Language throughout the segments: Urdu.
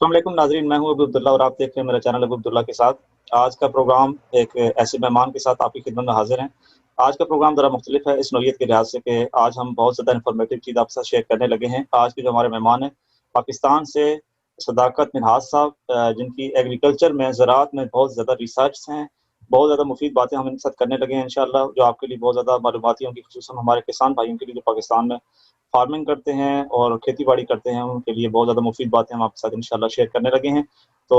السلام علیکم ناظرین، میں ہوں ابو عبداللہ اور آپ دیکھ رہے ہیں میرا چینل ابو عبداللہ کے ساتھ۔ آج کا پروگرام ایک ایسے مہمان کے ساتھ آپ کی خدمت میں حاضر ہیں۔ آج کا پروگرام ذرا مختلف ہے اس نوعیت کے لحاظ سے کہ آج ہم بہت زیادہ انفارمیٹیو چیز آپ کے ساتھ شیئر کرنے لگے ہیں۔ آج کے جو ہمارے مہمان ہیں پاکستان سے صداقت منہاس صاحب، جن کی ایگریکلچر میں، زراعت میں بہت زیادہ ریسرچ ہیں، بہت زیادہ مفید باتیں ہم ان کے ساتھ کرنے لگے ہیں انشاءاللہ، جو آپ کے لیے بہت زیادہ معلوماتی ہوں گی، خصوصاً ہمارے کسان بھائیوں کے لیے جو پاکستان میں فارمنگ کرتے ہیں اور کھیتی باڑی کرتے ہیں، ان کے لیے بہت زیادہ مفید باتیں ہم آپ کے ساتھ انشاءاللہ شیئر کرنے لگے ہیں۔ تو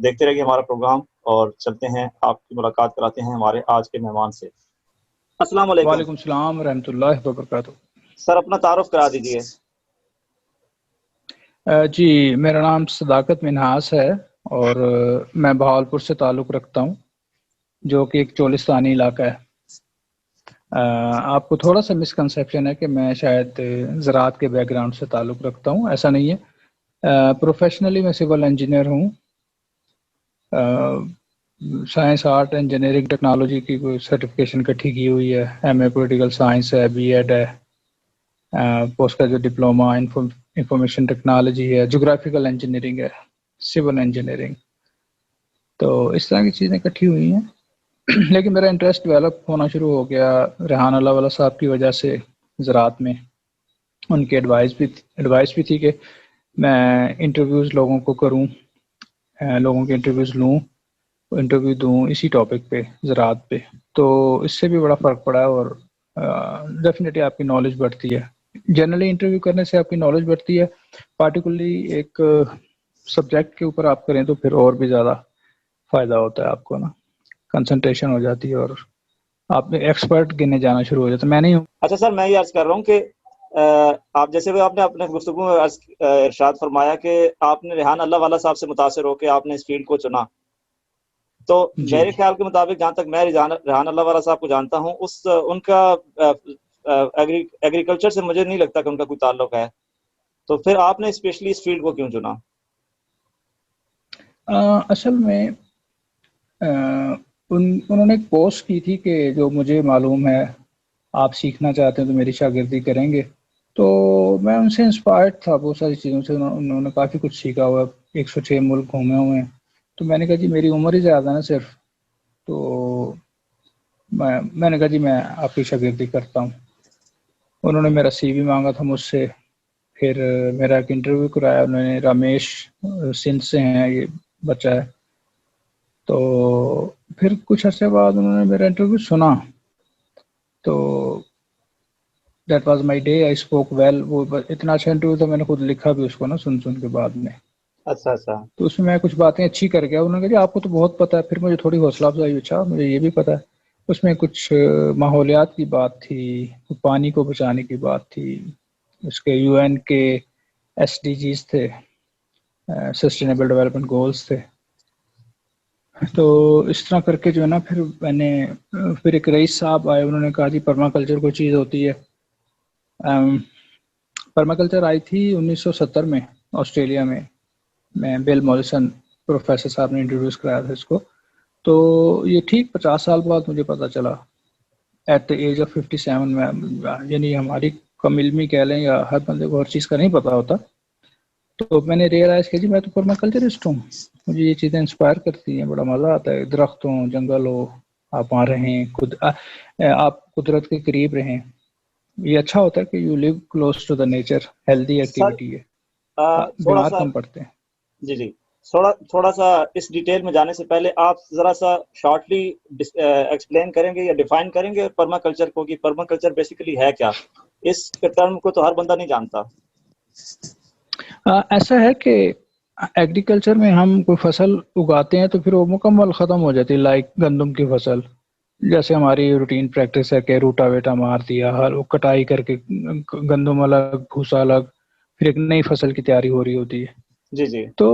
دیکھتے رہیے ہمارا پروگرام اور چلتے ہیں آپ کی ملاقات کراتے ہیں ہمارے آج کے مہمان سے۔ السلام علیکم وعلیکم السلام ورحمۃ اللہ وبرکاتہ۔ سر، اپنا تعارف کرا دیجیے۔ جی، میرا نام صداقت منہاس ہے اور میں بہاولپور سے تعلق رکھتا ہوں، جو کہ ایک چولستانی علاقہ ہے۔ آپ کو تھوڑا سا مسکنسیپشن ہے کہ میں شاید زراعت کے بیک گراؤنڈ سے تعلق رکھتا ہوں، ایسا نہیں ہے۔ پروفیشنلی میں سول انجینئر ہوں۔ سائنس، آرٹ، انجینئرنگ، ٹیکنالوجی کی کوئی سرٹیفکیشن کٹھی کی ہوئی ہے۔ ایم اے پولیٹیکل سائنس ہے، بی ایڈ ہے، post graduate diploma information technology ہے، جغرافیکل انجینئرنگ ہے، سول انجینئرنگ، تو اس طرح کی چیزیں کٹھی ہوئی ہیں۔ لیکن میرا انٹرسٹ ڈیولپ ہونا شروع ہو گیا ریحان اللہ والا صاحب کی وجہ سے زراعت میں۔ ان کی ایڈوائس بھی تھی کہ میں انٹرویوز لوگوں کو کروں، لوگوں کے انٹرویوز لوں، انٹرویو دوں اسی ٹاپک پہ، زراعت پہ، تو اس سے بھی بڑا فرق پڑا ہے اور ڈیفینیٹلی آپ کی نالج بڑھتی ہے۔ جنرلی انٹرویو کرنے سے آپ کی نالج بڑھتی ہے، پارٹیکولرلی ایک سبجیکٹ کے اوپر آپ کریں تو پھر اور بھی زیادہ فائدہ ہوتا ہے آپ کو نا، کنسنٹریشن ہو جاتی ہے اور آپ ایکسپرٹ گنے جانا شروع ہو جاتا ہے۔ میں نہیں ہوں۔ اچھا سر، میں یہ عرض کر رہا ہوں کہ آپ جیسے بھی آپ نے اپنے گفتگو میں ارشاد فرمایا کہ آپ نے ریحان اللہ والا صاحب سے متاثر ہو کے آپ نے اس فیلڈ کو چنا، تو جی میرے خیال کے مطابق جہاں تک میں ریحان اللہ والا صاحب کو جانتا ہوں، ان کا ایگریکلچر سے مجھے نہیں لگتا کہ ان کا کوئی تعلق ہے، تو پھر آپ نے اسپیشلی اس فیلڈ کو کیوں چنا؟ اصل میں انہوں نے ایک پوسٹ کی تھی کہ جو مجھے معلوم ہے آپ سیکھنا چاہتے ہیں تو میری شاگردی کریں گے، تو میں ان سے انسپائرڈ تھا بہت ساری چیزوں سے۔ انہوں نے کافی کچھ سیکھا ہوا ہے، 106 ملک گھومے ہوئے ہیں، تو میں نے کہا جی میری عمر ہی زیادہ نا صرف، تو میں نے کہا جی میں آپ کی شاگردی کرتا ہوں۔ انہوں نے میرا سی وی مانگا تھا مجھ سے، پھر میرا ایک انٹرویو کرایا انہوں نے۔ رمیش سندھ سے ہیں یہ بچہ ہے، تو پھر کچھ عرصے بعد انہوں نے میرا انٹرویو سنا، تو that was my day, I spoke well. وہ اتنا اچھا انٹرویو تھا، میں نے خود لکھا بھی اس کو نا سن کے بعد میں، اچھا اچھا، تو اس میں میں کچھ باتیں اچھی کر گیا۔ انہوں نے کہا جی آپ کو تو بہت پتہ ہے، پھر مجھے تھوڑی حوصلہ افزائی، اچھا مجھے یہ بھی پتہ ہے۔ اس میں کچھ ماحولیات کی بات تھی، پانی کو بچانے کی بات تھی، اس کے یو این کے ایس ڈی جیز تھے، سسٹینیبل ڈیولپمنٹ گولز تھے، تو اس طرح کر کے جو ہے نا پھر میں نے، پھر ایک رئیس صاحب آئے، انہوں نے کہا جی پرما کلچر کوئی چیز ہوتی ہے۔ پرما کلچر آئی تھی 1970 میں آسٹریلیا میں بل موریسن پروفیسر صاحب نے انٹروڈیوس کرایا تھا اس کو، تو یہ ٹھیک 50 سال بعد مجھے پتہ چلا، ایٹ دا ایج آف 57 میں، یعنی ہماری کم علمی کہہ لیں یا ہر بندے کو ہر چیز کا نہیں پتہ ہوتا، تو میں نے ریئلائز کیا جی میں تو پرما کلچرسٹ ہوں، مجھے یہ چیزیں انسپائر کرتی ہیں، بڑا مزہ آتا ہے، درخت ہوں، جنگل ہو، آپ وہاں رہیں، آپ قدرت کے قریب رہیں، یہ اچھا ہوتا ہے کہ you live close to the nature, healthy sir activity ہے، تھوڑا بیمار سا، کم پڑتے ہیں۔ جی تھوڑا سا اس ڈیٹیل میں جانے سے پہلے آپ ذرا سا شارٹلی ایکسپلین کریں گے یا ڈیفائن کریں گے پرما کلچر کو، کہ پرما کلچر بیسیکلی ہے کیا؟ اس ٹرم کو تو ہر بندہ نہیں جانتا۔ ایسا ہے کہ ایگریکلچر میں ہم کوئی فصل اگاتے ہیں تو پھر وہ مکمل ختم ہو جاتی ہے، لائک گندم کی فصل، جیسے ہماری روٹین پریکٹس ہے کہ روٹا ویٹا مار دیا، ہر کٹائی کر کے گندم الگ، بھوسا الگ، پھر ایک نئی فصل کی تیاری ہو رہی ہوتی ہے، جی جی، تو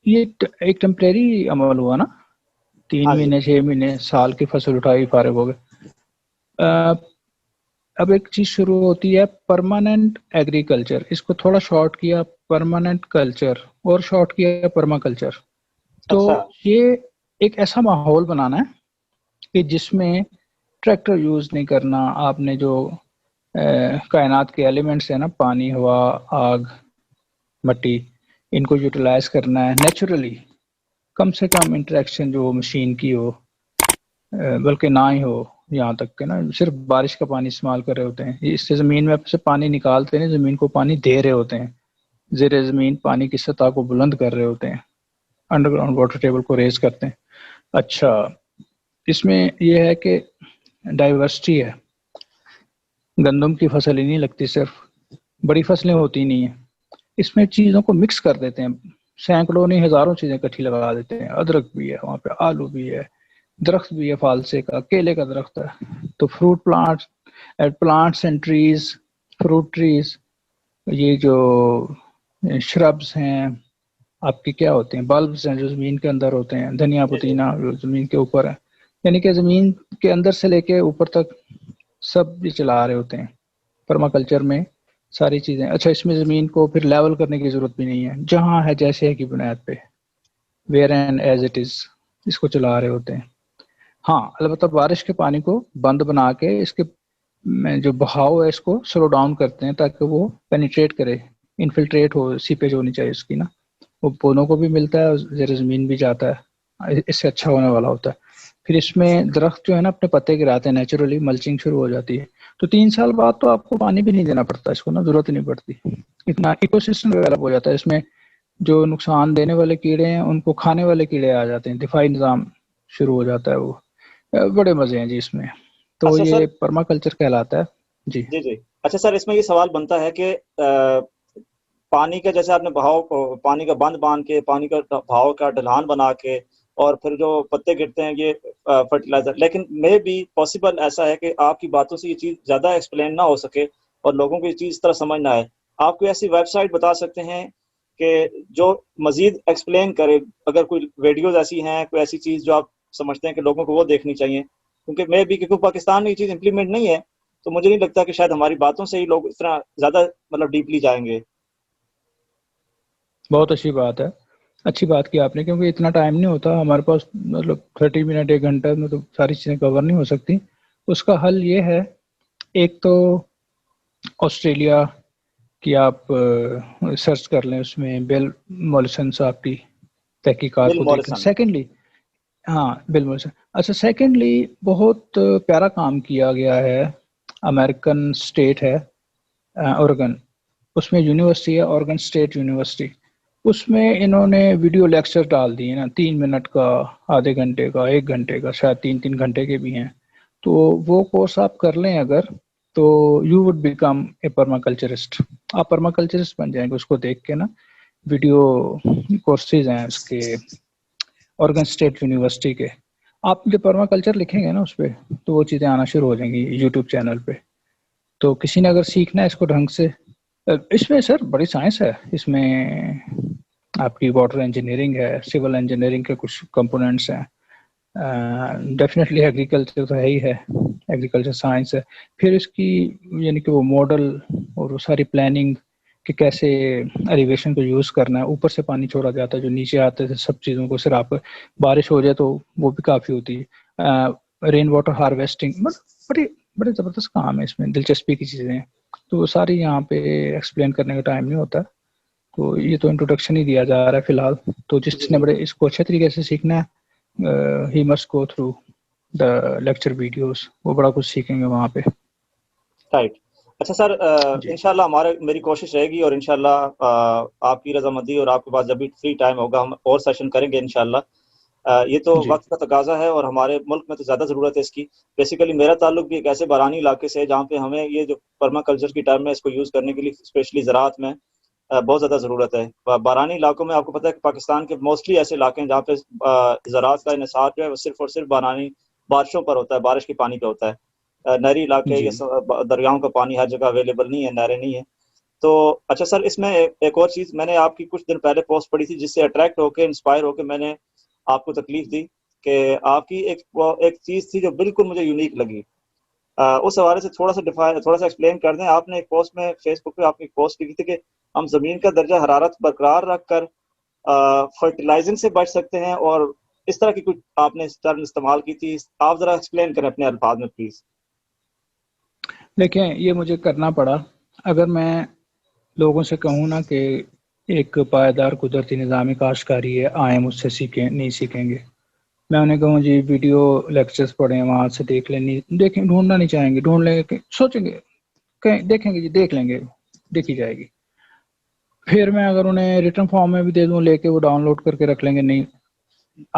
یہ ایک ٹیمپریری عمل ہوا نا، 3 ہاں جی، مہینے 6 مہینے سال کی فصل اٹھائی فارغ ہو گئے۔ اب ایک چیز شروع ہوتی ہے پرماننٹ ایگریکلچر، اس کو تھوڑا شارٹ کیا پرماننٹ کلچر اور شارٹ کیا پرما کلچر، تو اچھا یہ ایک ایسا ماحول بنانا ہے کہ جس میں ٹریکٹر یوز نہیں کرنا، آپ نے جو کائنات کے ایلیمنٹس ہیں نا، پانی، ہوا، آگ، مٹی، ان کو یوٹیلائز کرنا ہے نیچرلی، کم سے کم انٹریکشن جو مشین کی ہو، بلکہ نہ ہی ہو، یہاں تک کہ نا صرف بارش کا پانی استعمال کر رہے ہوتے ہیں، اس سے زمین میں سے پانی نکالتے ہیں، زمین کو پانی دے رہے ہوتے ہیں، زیر زمین پانی کی سطح کو بلند کر رہے ہوتے ہیں، انڈر گراؤنڈ واٹر ٹیبل کو ریز کرتے ہیں۔ اچھا، اس میں یہ ہے کہ ڈائیورسٹی ہے، گندم کی فصل ہی نہیں لگتی، صرف بڑی فصلیں ہوتی نہیں ہیں، اس میں چیزوں کو مکس کر دیتے ہیں، سینکڑوں نہیں ہزاروں چیزیں کٹھی لگا دیتے ہیں، ادرک بھی ہے وہاں پہ، آلو بھی ہے، درخت بھی ہے فالسے کا، کیلے کا درخت ہے، تو fruit plants and trees, fruit trees, یہ جو شربس ہیں آپ کے کیا ہوتے ہیں، بلبس ہیں جو زمین کے اندر ہوتے ہیں، دھنیا جی جی پودینہ جو زمین کے اوپر ہے، یعنی کہ زمین کے اندر سے لے کے اوپر تک سب بھی چلا رہے ہوتے ہیں پرما کلچر میں ساری چیزیں۔ اچھا، اس میں زمین کو پھر لیول کرنے کی ضرورت بھی نہیں ہے، جہاں ہے جیسے ہے کی بنیاد پہ، where and as it is, اس کو چلا رہے ہوتے ہیں۔ ہاں البتہ بارش کے پانی کو بند بنا کے اس کے جو بہاؤ ہے اس کو سلو ڈاؤن کرتے ہیں تاکہ وہ پینیٹریٹ کرے، انفلٹریٹ ہو، سیپیج ہونی چاہیے اس کی نا، وہ پودوں کو بھی ملتا ہے اور زیر زمین بھی جاتا ہے، اس سے اچھا ہونے والا ہوتا ہے۔ پھر اس میں درخت جو ہے نا اپنے پتے گراتے ہیں، نیچرلی ملچنگ شروع ہو جاتی ہے، تو 3 سال بعد تو آپ کو پانی بھی نہیں دینا پڑتا اس کو نا، ضرورت نہیں پڑتی، اتنا ایکو سسٹم ڈیولپ ہو جاتا ہے اس میں، جو نقصان دینے والے کیڑے ہیں ان کو کھانے والے کیڑے آ جاتے ہیں، دفاعی نظام شروع ہو جاتا ہے، وہ بڑے مزے ہیں جی اس میں، تو اچھا سر، یہ پرما کلچر کہلاتا ہے جی۔ جی جی، اچھا سر، اس میں یہ سوال بنتا ہے کہ پانی کا جیسے آپ نے بہاؤ، پانی کا بند باندھ کے، پانی کا بہاؤ کا ڈھلان بنا کے، اور پھر جو پتے گرتے ہیں یہ فرٹیلائزر، لیکن میں بھی پاسبل ایسا ہے کہ آپ کی باتوں سے یہ چیز زیادہ ایکسپلین نہ ہو سکے اور لوگوں کو یہ چیز اس طرح سمجھ نہ آئے، آپ کوئی ایسی ویب سائٹ بتا سکتے ہیں کہ جو مزید ایکسپلین کرے، اگر کوئی ویڈیوز ایسی ہیں، کوئی ایسی چیز جو آپ سمجھتے ہیں کہ لوگوں کو وہ دیکھنی چاہیے، کیونکہ میں بھی، کیونکہ پاکستان میں یہ چیز امپلیمنٹ نہیں ہے، تو مجھے نہیں لگتا کہ شاید ہماری باتوں سے ہی لوگ اس طرح زیادہ مطلب ڈیپلی جائیں گے۔ بہت اچھی بات ہے، اچھی بات کی آپ نے، کیونکہ اتنا ٹائم نہیں ہوتا ہمارے پاس، مطلب 30 منٹ 1 گھنٹہ میں تو ساری چیزیں کور نہیں ہو سکتی۔ اس کا حل یہ ہے، ایک تو آسٹریلیا کی آپ سرچ کر لیں، اس میں بل مولیسن صاحب کی تحقیقات بل کو دیکھ لیں۔ موریسن۔ سیکنڈلی، ہاں بل مولیسن، اچھا سیکنڈلی بہت پیارا کام کیا گیا ہے، امریکن اسٹیٹ ہے اورگن، اس میں یونیورسٹی ہے اورگن اسٹیٹ یونیورسٹی، اس میں انہوں نے ویڈیو لیکچر ڈال دیے نا، 3 منٹ کا، آدھے گھنٹے کا، 1 گھنٹے کا، شاید 3 3 گھنٹے کے بھی ہیں، تو وہ کورس آپ کر لیں اگر، تو یو وڈ بیکم اے پرما کلچرسٹ، آپ پرما کلچرسٹ بن جائیں گے اس کو دیکھ کے نا، ویڈیو کورسز ہیں اس کے اورگن اسٹیٹ یونیورسٹی کے، آپ جو پرما کلچر لکھیں گے نا اس پہ تو وہ چیزیں آنا شروع ہو جائیں گی یوٹیوب چینل پہ، تو کسی نے اگر سیکھنا ہے اس کو ڈھنگ سے، اس میں سر بڑی سائنس ہے، اس میں آپ کی واٹر انجینئرنگ ہے، سول انجینئرنگ کے کچھ کمپوننٹس ہیں، ڈیفینیٹلی ایگریکلچر تو ہے ہی ہے، ایگریکلچر سائنس ہے، پھر اس کی یعنی کہ وہ ماڈل اور وہ ساری پلاننگ کہ کیسے ایریگیشن کو یوز کرنا ہے، اوپر سے پانی چھوڑا جاتا ہے جو نیچے آتے تھے سب چیزوں کو، صرف آپ بارش ہو جائے تو وہ بھی کافی ہوتی ہے، رین واٹر ہارویسٹنگ، بڑے بڑے زبردست کام ہے اس میں، دلچسپی کی چیزیں ہیں، تو وہ ساری یہاں پہ ایکسپلین کرنے کا ٹائم نہیں ہوتا، تو یہ تو انٹروڈکشن ہی دیا جا رہا ہے فی الحال، تو جی جس نے جی، بڑے اس کو اچھے طریقے سے سیکھنا ہے، he must go through the lecture videos, وہ بڑا کچھ سیکھیں گے وہاں پہ رائٹ۔ اچھا سر، جی انشاءاللہ میری کوشش رہے گی، اور انشاءاللہ آپ کی رضامندی اور آپ کے پاس جب بھی فری ٹائم ہوگا ہم اور سیشن کریں گے انشاءاللہ۔ یہ تو جی وقت کا تقاضا ہے اور ہمارے ملک میں تو زیادہ ضرورت ہے اس کی، بیسیکلی میرا تعلق بھی ایک ایسے بارانی علاقے سے ہے جہاں پہ ہمیں یہ جو پرما کلچر کی ٹرم ہے اس کو یوز کرنے کے لیے اسپیشلی زراعت میں بہت زیادہ ضرورت ہے۔ بارانی علاقوں میں آپ کو پتہ ہے کہ پاکستان کے موسٹلی ایسے علاقے ہیں جہاں پہ زراعت کا انحصار جو ہے وہ صرف اور صرف بارانی بارشوں پر ہوتا ہے، بارش کے پانی پہ ہوتا ہے، نہری علاقے جی یا دریاؤں کا پانی ہر جگہ اویلیبل نہیں ہے، نہریں نہیں ہیں۔ تو اچھا سر، اس میں ایک اور چیز، میں نے آپ کی کچھ دن پہلے پوسٹ پڑھی تھی جس سے اٹریکٹ ہو کے، انسپائر ہو کے میں نے آپ کو تکلیف دی، کہ آپ کی ایک چیز تھی جو بالکل مجھے یونیک لگی، اس حوالے سے تھوڑا سا ایکسپلین کر دیں۔ آپ نے ایک پوسٹ میں فیس بک پہ آپ کی پوسٹ کی تھی کہ ہم زمین کا درجہ حرارت برقرار رکھ کر فرٹیلائزنگ سے بچ سکتے ہیں، اور اس طرح کی کچھ آپ نے ٹرم استعمال کی تھی، آپ ذرا ایکسپلین کریں اپنے الفاظ میں پلیز۔ دیکھیں یہ مجھے کرنا پڑا، اگر میں لوگوں سے کہوں نا کہ ایک پائیدار قدرتی نظام کاشتکاری ہے، آئیں مجھ سے سیکھیں، نہیں سیکھیں گے. میں انہیں کہوں جی ویڈیو لیکچرز پڑھیں، وہاں سے دیکھ لیں، نہیں دیکھیں، ڈھونڈنا نہیں چاہیں گے، ڈھونڈ لیں گے، سوچیں گے، کہیں دیکھیں گے جی، دیکھ لیں گے، دیکھی جائے گی. پھر میں اگر انہیں ریٹن فارم میں بھی دے دوں لے کے، وہ ڈاؤن لوڈ کر کے رکھ لیں گے. نہیں،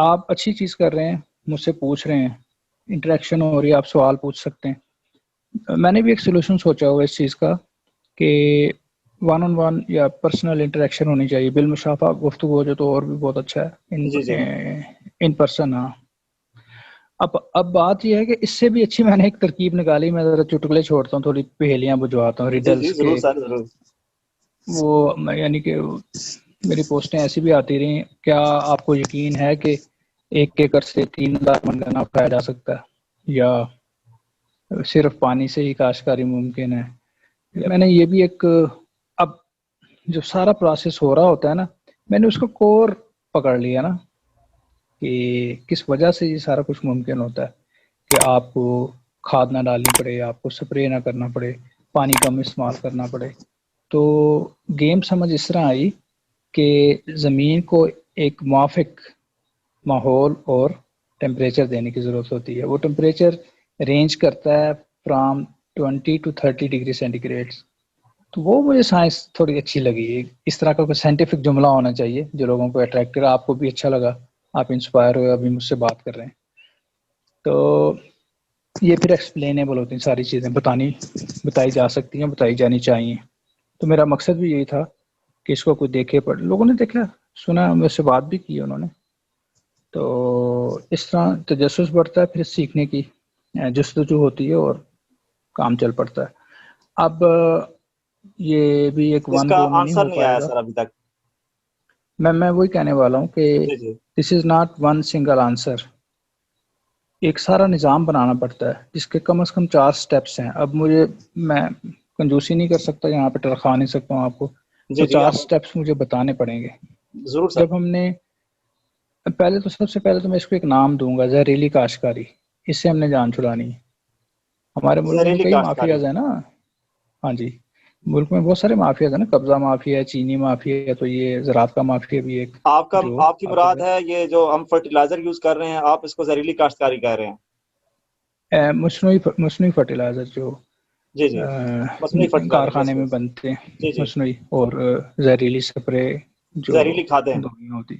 آپ اچھی چیز کر رہے ہیں، مجھ سے پوچھ رہے ہیں، انٹریکشن ہو رہی ہے، آپ سوال پوچھ سکتے ہیں. میں نے بھی ایک سولوشن سوچا ہوا اس چیز کا کہ ون آن ون یا پرسنل انٹریکشن ہونی چاہیے، بالمشافہ گفتگو ہو جو تو اور بھی بہت اچھا جی جی ہے ان پرسن. ہاں، اب بات یہ ہے کہ اس سے بھی اچھی میں نے ایک ترکیب نکالی. میں ذرا چٹکلے چھوڑتا ہوں، تھوڑی پہیلیاں بجواتا ہوں، جی جی ریڈلز کے. ضرور سر ضرور. وہ یعنی کہ میری پوسٹیں ایسی بھی آتی رہیں. کیا آپ کو یقین ہے کہ 1 ایکڑ سے 3,000 من گنا اٹھایا جا سکتا ہے، یا صرف پانی سے ہی کاشتکاری ممکن ہے؟ میں نے یہ بھی ایک، اب جو سارا پروسیس ہو رہا ہوتا ہے نا، میں نے اس کو کور پکڑ لیا نا کہ کس وجہ سے یہ سارا کچھ ممکن ہوتا ہے. کہ آپ کو کھاد نہ ڈالنی پڑے، آپ کو سپرے نہ کرنا پڑے، پانی کم استعمال کرنا پڑے. تو گیم سمجھ اس طرح آئی کہ زمین کو ایک موافق ماحول اور ٹیمپریچر دینے کی ضرورت ہوتی ہے. وہ ٹیمپریچر رینج کرتا ہے from 20 to 30 degree centigrade. تو وہ مجھے سائنس تھوڑی اچھی لگی. اس طرح کا کوئی سائنٹیفک جملہ ہونا چاہیے جو لوگوں کو اٹریکٹ کرے. آپ کو بھی اچھا لگا، آپ انسپائر ہوئے، ابھی مجھ سے بات کر رہے ہیں. تو یہ پھر ایکسپلینیبل ہوتی ہیں ساری چیزیں، بتائی جا سکتی ہیں، بتائی جانی چاہیے. تو میرا مقصد بھی یہی تھا کہ اس کو کوئی دیکھے، پڑھ، لوگوں نے دیکھا، سنا، مجھ سے بات بھی کی انہوں نے. تو اس طرح تجسس بڑھتا ہے، پھر سیکھنے کی جستجو ہوتی ہے اور کام چل پڑتا ہے. اب یہ بھی ایک اس ون کا گو میں نہیں آنسر ہو نہیں پائے آیا گا. سر ابھی تک. میں وہی کہنے والا ہوں کہ جی جی this is not one single answer. ایک سارا نظام بنانا پڑتا ہے جس کے کم از کم 4 سٹیپس ہیں. اب میں کنجوسی نہیں کر سکتا، یہاں پہ ٹرخا نہیں سکتا ہوں آپ کو. تو جی جی 4 آپ سٹیپس مجھے بتانے پڑیں گے. ضرور سر. جب ہم نے سب سے پہلے تو میں اس کو ایک نام دوں گا، زہریلی کاشتکاری. اس سے ہم نے جان چھڑانی ہے. ہمارے ملک میں زہریلی کئی کاشتکاری. مافیاز ہیں نا. ہاں جی، ملک میں بہت سارے مافیاز ہیں نا. قبضہ مافیا ہے، چینی مافیا ہے، تو یہ زراعت کا مافیا بھی ایک جو آپ کی آپ کو مراد ہے یہ جو ہم فرٹیلائزر یوز کر رہے ہیں، آپ اس کو زہریلی کاشتکاری کہہ رہے ہیں؟ مصنوعی فرٹیلائزر جو جی جی مصنوعی فرٹیلائزر، کارخانے یس میں یس. بنتے ہیں، جی جی مصنوعی، اور زہریلی سپرے جو زہریلی کھادیں. دونوں ہوتی،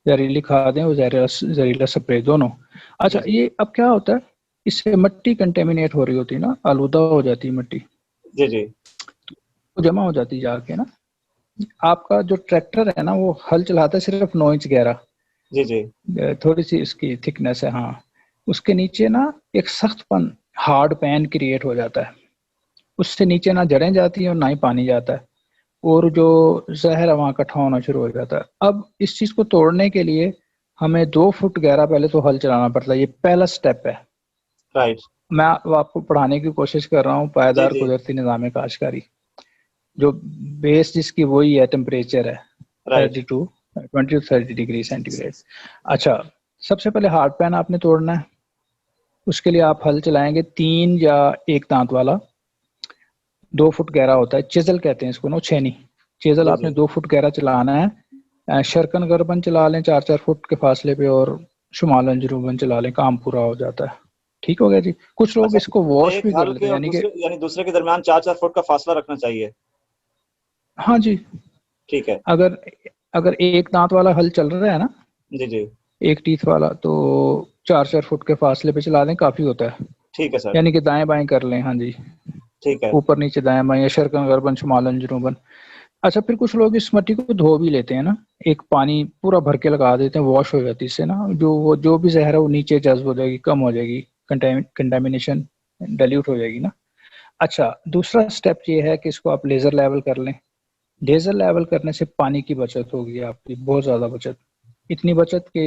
زہریلی کھادیں اور زہریلا سپرے دونوں. جی اچھا، جی یہ اب کیا ہوتا ہے، اس سے مٹی کنٹیمنیٹ ہو رہی ہوتی ہے نا، آلودہ ہو جاتی ہے مٹی، جی جی جمع ہو جاتی جا کے نا. آپ کا جو ٹریکٹر ہے نا، وہ ہل چلاتا ہے صرف 9 انچ گہرا، جی جی تھوڑی سی اس کی تھکنیس ہے. ہاں، اس کے نیچے نا ایک سخت پن، ہارڈ پین کریٹ ہو جاتا ہے. اس سے نیچے نہ جڑیں جاتی ہیں اور نہ ہی پانی جاتا ہے، اور جو زہر ہے وہاں اکٹھا ہونا شروع ہو جاتا ہے. اب اس چیز کو توڑنے کے لیے ہمیں 2 فٹ گہرا پہلے تو ہل چلانا پڑتا ہے. یہ پہلا سٹیپ ہے. رائٹ. میں آپ کو پڑھانے کی کوشش کر رہا ہوں جی پائیدار جی قدرتی نظام کاشتکاری. جو بیس جس کی وہی ہے ٹیمپریچر ہے right. 20 to 30 degree centigrade. اچھا، سب سے پہلے ہارڈ پین آپ نے توڑنا ہے. اس کے لیے آپ ہل چلائیں گے 3 یا 1 دانت والا، 2 فٹ گہرا ہوتا ہے، چیزل کہتے ہیں اس کو نا، چھینی. چیزل جی آپ نے جی 2 فٹ گہرا چلانا ہے. شرکن گربن چلا لیں 4 فٹ کے فاصلے پہ، اور شمالن جنوبن چلا لیں، کام پورا ہو جاتا ہے. ٹھیک ہو گیا جی. کچھ لوگ اچھا، اس کو واش ایک بھی کر حل لیتے کے ہیں، اور یعنی کہ دوسرے یعنی دوسرے کے درمیان 4 فٹ کا فاصلہ رکھنا چاہیے. ہاں جی، ٹھیک ہے. اگر 1 دانت والا ہل چل رہا ہے نا، جی جی 1 ٹیتھ والا، تو 4 فٹ کے فاصلے پہ چلا دیں، کافی ہوتا ہے. ٹھیک ہے سر. یعنی کہ دائیں بائیں کر لیں. ہاں جی، ٹھیک ہے. اوپر نیچے دائیں بائیں، شرکن غربن شمالن جنوبن. اچھا، پھر کچھ لوگ اس مٹی کو دھو بھی لیتے ہیں نا، ایک پانی پورا بھر کے لگا دیتے ہیں، واش ہو جاتی اس سے نا، جو بھی زہر ہے وہ نیچے جذب ہو جائے گی، کم ہو جائے گی، کنٹامینیشن ڈیلیوٹ ہو جائے گی نا. اچھا، دوسرا سٹیپ یہ ہے کہ اس کو آپ لیزر لیول کر لیں. لیزر لیول کرنے سے پانی کی بچت ہوگی، آپ کی بہت زیادہ بچت. اتنی بچت کہ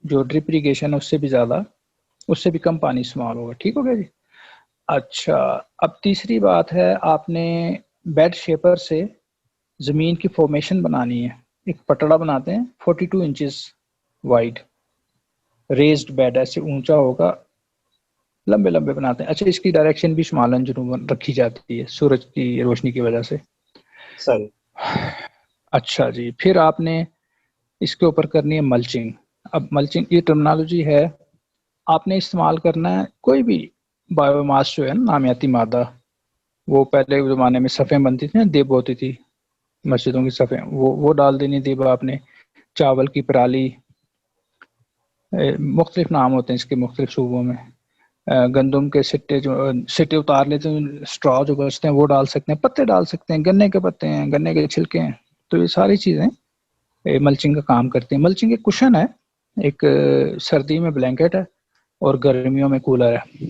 جو ڈرپ اریگیشن ہے اس سے بھی زیادہ، اس سے بھی کم پانی استعمال ہوگا. ٹھیک ہو گیا جی. اچھا، اب تیسری بات ہے، آپ نے بیڈ شیپر سے زمین کی فارمیشن بنانی ہے. ایک پٹڑا بناتے ہیں 42 انچز وائڈ، ریزڈ بیڈ، ایسے اونچا ہوگا، لمبے لمبے بناتے ہیں. اچھا، اس کی ڈائریکشن بھی شمالن جنوبن رکھی جاتی ہے سورج کی روشنی کی وجہ سے. صحیح. اچھا جی، پھر آپ نے اس کے اوپر کرنی ہے ملچنگ. اب ملچنگ یہ ٹرمنالوجی ہے، آپ نے استعمال کرنا ہے کوئی بھی بایو ماس جو ہے نا، نامیاتی مادہ. وہ پہلے زمانے میں صفیں بنتی تھی نا، دیب ہوتی تھی مسجدوں کی صفیں، وہ ڈال دینی دیب آپ نے. چاول کی پرالی، مختلف نام ہوتے ہیں اس کے مختلف صوبوں میں. گندم کے سٹے، جو سٹے اتار لیتے ہیں، اسٹرا جو بچتے ہیں وہ ڈال سکتے ہیں، پتے ڈال سکتے ہیں، گنے کے پتے ہیں، گنے کے چھلکے ہیں. تو یہ ساری چیزیں ملچنگ کا کام کرتی ہیں. ملچنگ ایک کشن ہے، ایک سردی میں بلینکٹ ہے اور گرمیوں میں کولر ہے.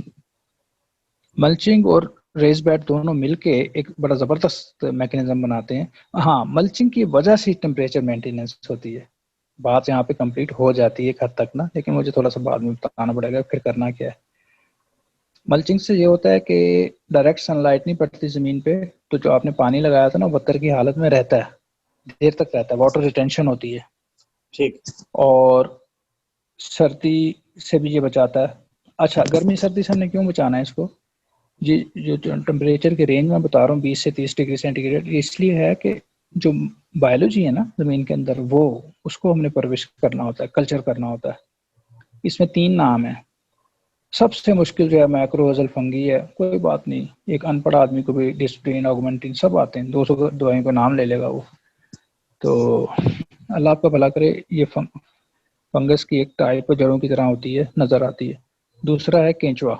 ملچنگ اور ریز بیڈ دونوں مل کے ایک بڑا زبردست میکینزم بناتے ہیں. ہاں، ملچنگ کی وجہ سے ٹیمپریچر مینٹیننس ہوتی ہے. بات یہاں پہ کمپلیٹ ہو جاتی ہے ایک حد تک نا، لیکن مجھے تھوڑا سا بعد میں بتانا پڑے گا پھر کرنا کیا ہے. ملچنگ سے یہ ہوتا ہے کہ ڈائریکٹ سن لائٹ نہیں پڑتی زمین پہ، تو جو آپ نے پانی لگایا تھا نا وتر کی حالت میں رہتا ہے، دیر تک رہتا ہے، واٹر ریٹینشن ہوتی ہے. ٹھیک. اور سردی سے بھی یہ بچاتا ہے. اچھا، گرمی سردی سے ہم نے کیوں بچانا ہے اس کو؟ جی، جو ٹمپریچر کے رینج میں بتا رہا ہوں 20 سے 30 ڈگری سینٹی گریڈ، اس لیے ہے کہ جو بایولوجی ہے نا زمین کے اندر، وہ اس کو ہم نے پرورش کرنا ہوتا ہے، کلچر کرنا ہوتا ہے. اس میں 3 نام ہیں. سب سے مشکل جو ہے مائکروزل فنگی ہے. کوئی بات نہیں، ایک ان پڑھ آدمی کو بھی ڈسپلین آگمنٹین سب آتے ہیں، 200 دوائیوں کا نام لے لے گا وہ. تو اللہ آپ کا بھلا کرے. یہ فنگس کی ایک ٹائپ جڑوں کی طرح ہوتی ہے، نظر آتی ہے. دوسرا ہے کینچوا،